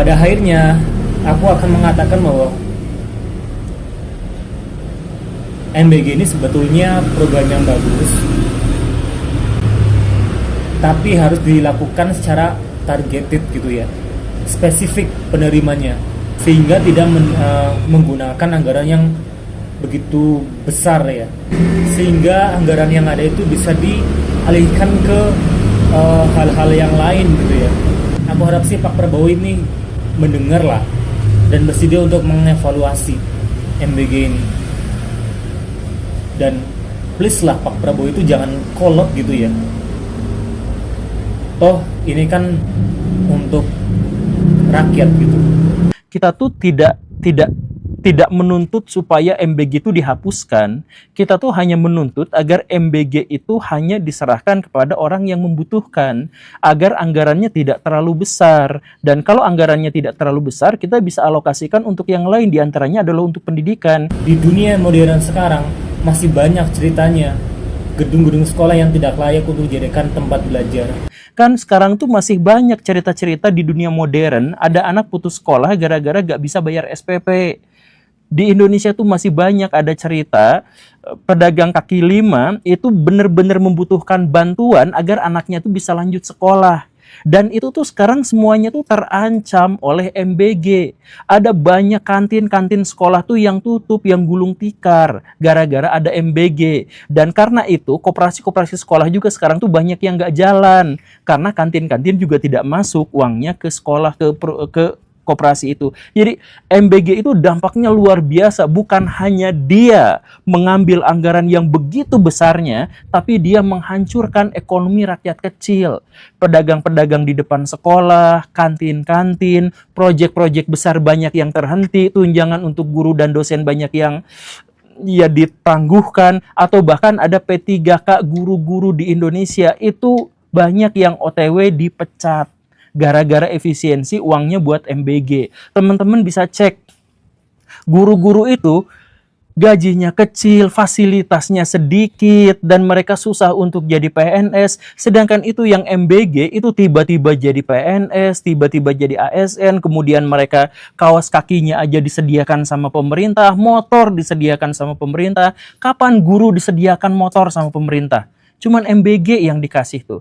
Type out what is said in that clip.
Pada akhirnya, aku akan mengatakan bahwa MBG ini sebetulnya program yang bagus, tapi harus dilakukan secara targeted gitu ya, spesifik penerimanya, sehingga tidak menggunakan anggaran yang begitu besar ya, sehingga anggaran yang ada itu bisa dialihkan ke hal-hal yang lain gitu ya. Aku harap sih Pak Prabowo ini mendengar lah dan bersedia untuk mengevaluasi MBG ini. Dan please lah Pak Prabowo itu jangan kolot gitu ya. Toh ini kan untuk rakyat gitu. Kita tuh tidak menuntut supaya MBG itu dihapuskan. Kita tuh hanya menuntut agar MBG itu hanya diserahkan kepada orang yang membutuhkan, agar anggarannya tidak terlalu besar. Dan kalau anggarannya tidak terlalu besar, kita bisa alokasikan untuk yang lain, diantaranya adalah untuk pendidikan. Di dunia modern sekarang masih banyak ceritanya gedung-gedung sekolah yang tidak layak untuk dijadikan tempat belajar. Kan sekarang tuh masih banyak cerita-cerita di dunia modern, ada anak putus sekolah gara-gara gak bisa bayar SPP. Di Indonesia tuh masih banyak ada cerita pedagang kaki lima itu benar-benar membutuhkan bantuan agar anaknya tuh bisa lanjut sekolah. Dan itu tuh sekarang semuanya tuh terancam oleh MBG. Ada banyak kantin-kantin sekolah tuh yang tutup, yang gulung tikar gara-gara ada MBG. Dan karena itu koperasi-koperasi sekolah juga sekarang tuh banyak yang nggak jalan. Karena kantin-kantin juga tidak masuk uangnya ke sekolah, ke koperasi itu. Jadi MBG itu dampaknya luar biasa. Bukan hanya dia mengambil anggaran yang begitu besarnya, tapi dia menghancurkan ekonomi rakyat kecil. Pedagang-pedagang di depan sekolah, kantin-kantin, proyek-proyek besar banyak yang terhenti, tunjangan untuk guru dan dosen banyak yang ya ditangguhkan, atau bahkan ada P3K guru-guru di Indonesia itu banyak yang OTW dipecat gara-gara efisiensi uangnya buat MBG. Teman-teman bisa cek, guru-guru itu gajinya kecil, fasilitasnya sedikit, dan mereka susah untuk jadi PNS. Sedangkan itu yang MBG itu tiba-tiba jadi PNS, tiba-tiba jadi ASN, kemudian mereka kaos kakinya aja disediakan sama pemerintah, motor disediakan sama pemerintah. Kapan guru disediakan motor sama pemerintah? Cuman MBG yang dikasih tuh.